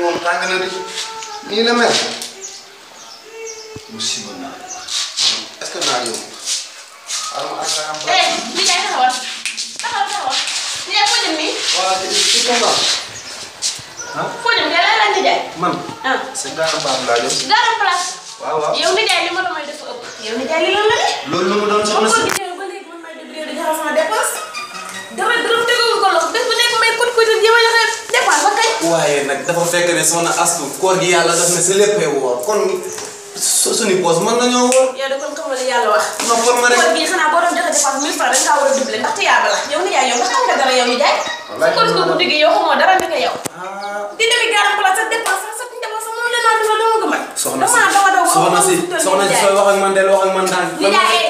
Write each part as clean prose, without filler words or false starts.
moom tàng na di nii la mel musiba naa est-ce que naa yow alma ak am ba li ngay taxawal li ngay foo jëm nii waaw ci combat foo jëm nga la ndi jaay man c'est garam baam laa jëm garam place waaw yow ndi jaay li ma la may def ëpp yow ndi jaay li lan la de loolu lu mu doon soxna si ba léegi man may débrouiller di joxe sama dépense dara dërëm tegul ko loxo bés bu nekk may kut kut jéem a joxe dépense ba kay waaye nag dafa fekk ne soxna Astu koor gi yàlla daf ne si léppay woor kon suñu poos mën nañoo woor yow de kon xamal yàlla wax noppal ma rek koor gi xanaa boo doon joxe dépense 1000 francs rek ngaa war a doublé ndax tiyaaba la yow ni jaay yow nga xam nga dara yow ni jaay ko ko guddi gi yow xamoo dara ndeke yow di demi garam place ak dépense sa njaboot sa mënu leen a dama dama ko mat soxna si sooy wax ak man del wax ak man daan ni jaay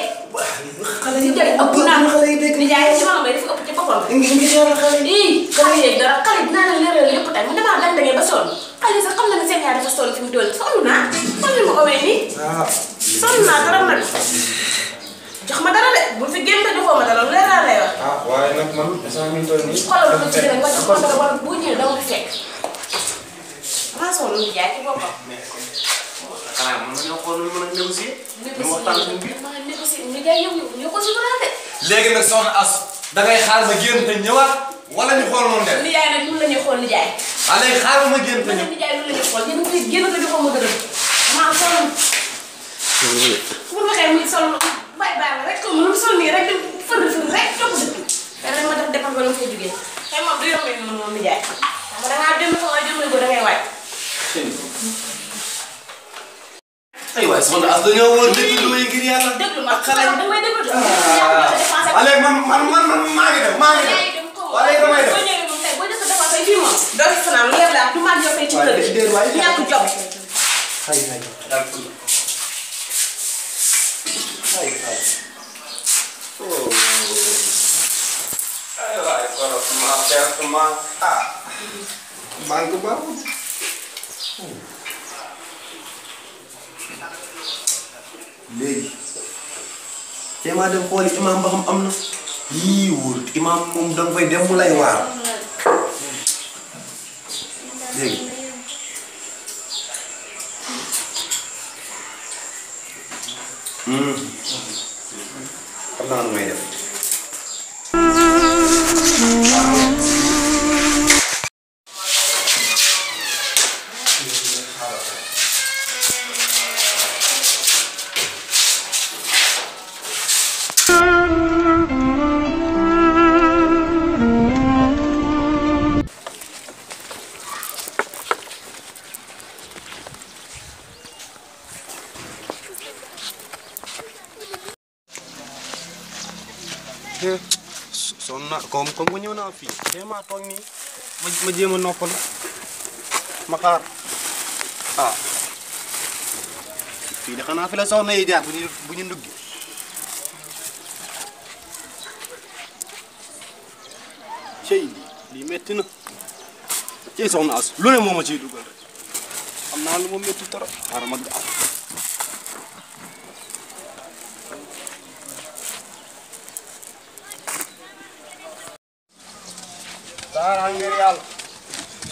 xale yi jaay ëpp naa xale yi dégg ni jaay ci ma may dafa ëpp ci boppam ngi yàlla xale yi dara xale dinaa leen leeral yëpp tey mu damaa dang-dangee ba sonn xale sax xam na ne seen yaay dafa sonn fi mu toll sonn naa kon li ma owee nii sonn naa dara nag jox ma dara de bu fi génn te joxoo ma dara lu leer laa lay wax waaye nag man instant mi toll nii xoolal lu ci gën nga jox ma dara wala bu ñëwee dama fi fekk maa sonn lu jaay ci boppam xanaa mën nañoo xool lu mën a négocier ñu waxtaan suñu biir négocier ni jaay yow ñoo ko suturaal de léegi nag soxna As dangay xaar ma génn te ñëwaat wala ñu xool moom dem ni jaay nag ñun la ñuy xool ni jaay waaw léegi xaar ma génn te ñëw ni jaay ñun la ñuy xool yéen a ngi génn te joxoo ma dërëm maa sonn bu waxee muy sol bay bay rek comme lu sol nii rek fënd rek topp dëkk te rek ma def defal ba la fay jógee xëy moom du yombee noonu moom ni jaay xam nga dangaa dem fa nga jëm ko dangay waaj ay waay soxna As dañoo wóor déglu lu ngir yàlla déglu ma xale yi damay déglu allez man maa ngi dem waaw léegi damay dem boo ñëwee moom tey boo jëlee dépense fii moom doo fi fanaan leer la du mag yow tey ci kër gi ñàkk jom ay waay koros ma perte ma banque baaxul léegi te maa dem xooli imaam ba xam am na yii wóor imaam moom danga fay dem mu lay waar léegi xam naa nu may def sonn na comme que ñëw naa fii vraiment toog nii ma jéem a noppal ma xaar fii de xanaa fi la soxna yi jaar bu ñu nduggi cey lii metti na cey soxna As lu ne moo ma ciy dugal rek xam naa lu ma metti trop xaaral ma gaaw saara ngir yàlla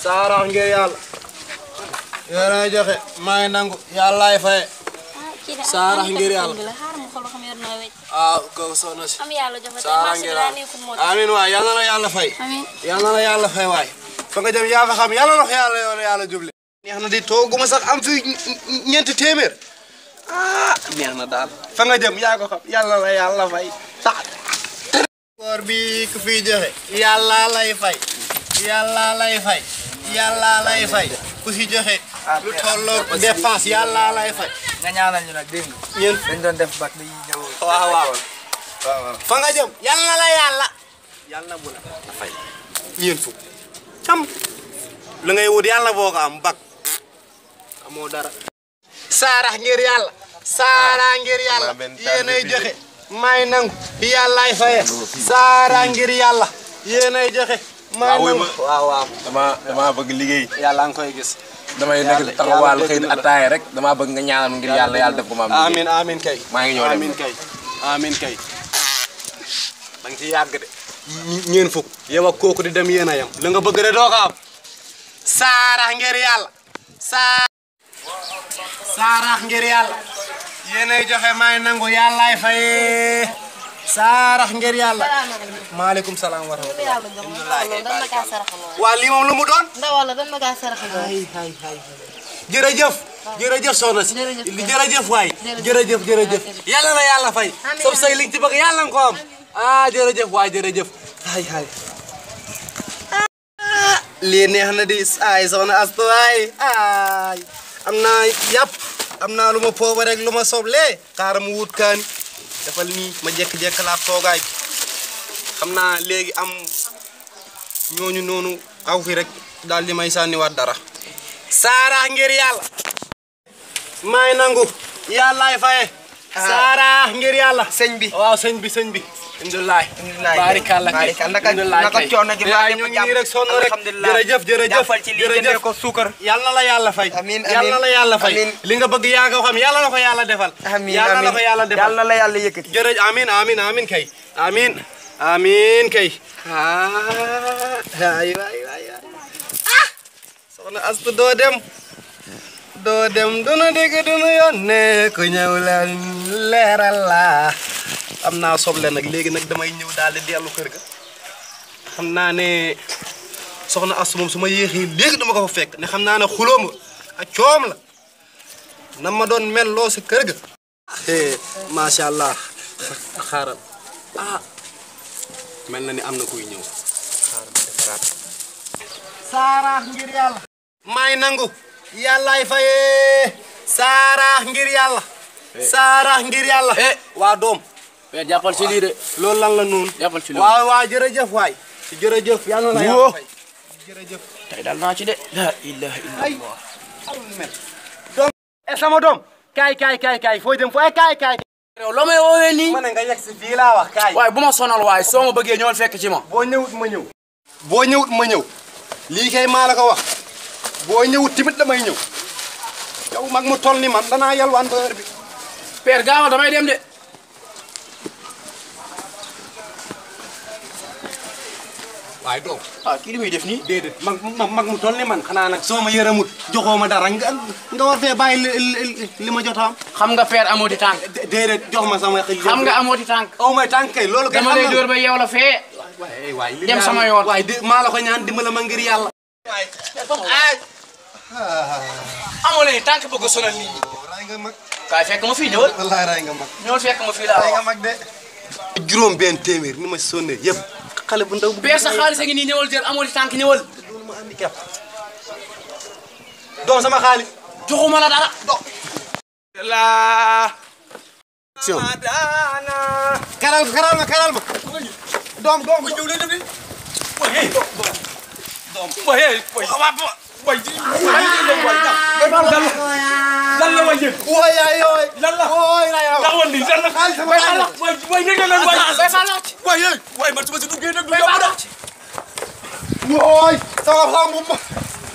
saara ngir yàlla yéenay joxe maa ngi nangu yàllaay faye saara ngir yàlla ko soxna si saara ngir yàlla amiin waay yal na la yàlla fay yal na la yàlla fay waay fa nga jëm yaa fa xam yàlla na ko yàlla juble neex na di tooguma sax am fi ñeenti téeméer neex na daal fa nga jëm yaa ko xam yàlla la yàlla fay koor bi ku fi joxe yàlla lay fay yàlla lay fay yàlla lay fay ku si joxe lu tolloo dépense yàlla lay fay nga ñaanal ñu nag dégg nga yéen dañ doon def bac dañuy ñëw waaw fa nga jëm yàlla la yàlla na bu la fay yéen fukk tam la ngay wut yàlla boo ko am bac amoo dara saara ngir yàlla saara ngir yàlla yéenay joxe may nangu yàllaay faye saara ngir yàlla yéenay joxe may nangu waaw dama bëgg liggéey yàlla nga koy gis damay nekk taxawal xëy na attaaya rek dama bëgg nga ñaanal ngir yàlla def ko ma am amiin amiin kay maa ngi ñëw amiin kay amiin kay da nga ci yàgg de ñeen fukk yow ak kooku di dem yéen a yam la nga bëgg de doo ko am saarax ngir yàlla saarax ngir yàlla yéenay joxe may nangu yàllaay fay saarax ngir yàlla maaleykum salaam wa rahmatulah waa lii moom lu mu doon jërëjëf jërëjëf soxna si jërëjëf waay jërëjëf yàlla na yàlla fay sob say li ci bëgg yàlla nga ko am jërëjëf waay jërëjëf hay lii neex na di ay soxna Astu waay am naa yàpp am naa lu ma pooba rek lu ma soble xaaral mu wut kaani defal nii ma jekk-jekk laa toogaay xam naa léegi am ñooñu noonu aw fi rek daal di may sànniwaat dara saarax ngir yàlla may nangu yàllaay faye saarax ngir yàlla sëñ bi waaw sëñ bi alhamdulilah barikalla naka coono gi ma ñu ngi rek sonn rek jërëjëf ko suukar yàlla la yàlla fay yàlla la yàlla fay li nga bëgg yaa nga xam yàlla la ko yàlla defal yàlla la ko yàlla defal yàlla la yàlla yëkkati jërëjëf amin kay amin kay waay soxna Astu doo dem duna dégg duna yónne ku ñëw leen leeral la am naa soble nag léegi nag damay ñëw daal di dellu kër ga xam naa ne soxna Astu moom su ma yéexee léegi dama ko fa fekk ne xam naa ne xulóom ak coom la na ma doon mel loo si kër ga macha allah xaaral mel na ni am na kuy ñëw xaaral ma defaraat saarax ngir yàlla may nangu yàllaay fayee saarax ngir yàlla saarax ngir yàlla waa doom jàppal ci lii de loolu lan la noonu jàppal ci lii waaw jërëjëf waay jërëjëf yàlla na yàlla fay jërëjëf tey daal naa ci de la ilaha illallah doom sama doom kaay foo jëm fooy kaay yow loo may woowee nii ma ne nga yegg si fii laa wax kaay waaye bu ma sonal waaye soo ma bëggee ñëwal fekk ci ma boo ñëwut ma ñëw lii kay maa la ko wax boo ñëwut timit damay ñëw yow mag mu toll ni man danaa yalwaan ba heure bi père gaawal damay dem de waaye doom kii li muy def nii déedéet mag mu toll ni man xanaa nag soo ma yërëmut joxoo ma dara nga war fee bàyyi li ma jot a am xam nga père amoo di tànk déedéet jox ma sama xam nga amoo di tànk aw may tànk kay loolu kay dama lay dóor ba yeew la fee waay dem sama yoon waay maa la ko ñaan dimbala ma ngir yàlla amoo leen tànk bëgg a sonal nit ñi ray nga mag kaay fekk ma fii ñëwal wallaay ray nga mag ñëwal fekk ma fii laa ray nga mag de juróom benn téeméer ni ma sonnee yëpp xale bu ndaw père sa xaalis a ngi nii ñëwal jël amoo di tànk ñëwal loolu ma handicap doom sama xaalis joxuma la dara la karal ma doom ñëw leen dem lan la wàññi. waay yooyu. lan la waay ndax woon nii lan la. waay nekk na leen waay. waay man su ma si duggee nag du yomb da. waay. sama mbubb.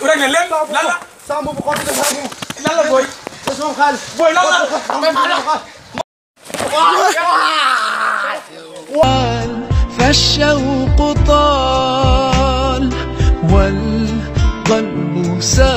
rek ne leen lan la. sama mbubb xotti na sama mbubb. lan la booy. te sama xaalis. booy lan la. فالشوق طال والقلب سار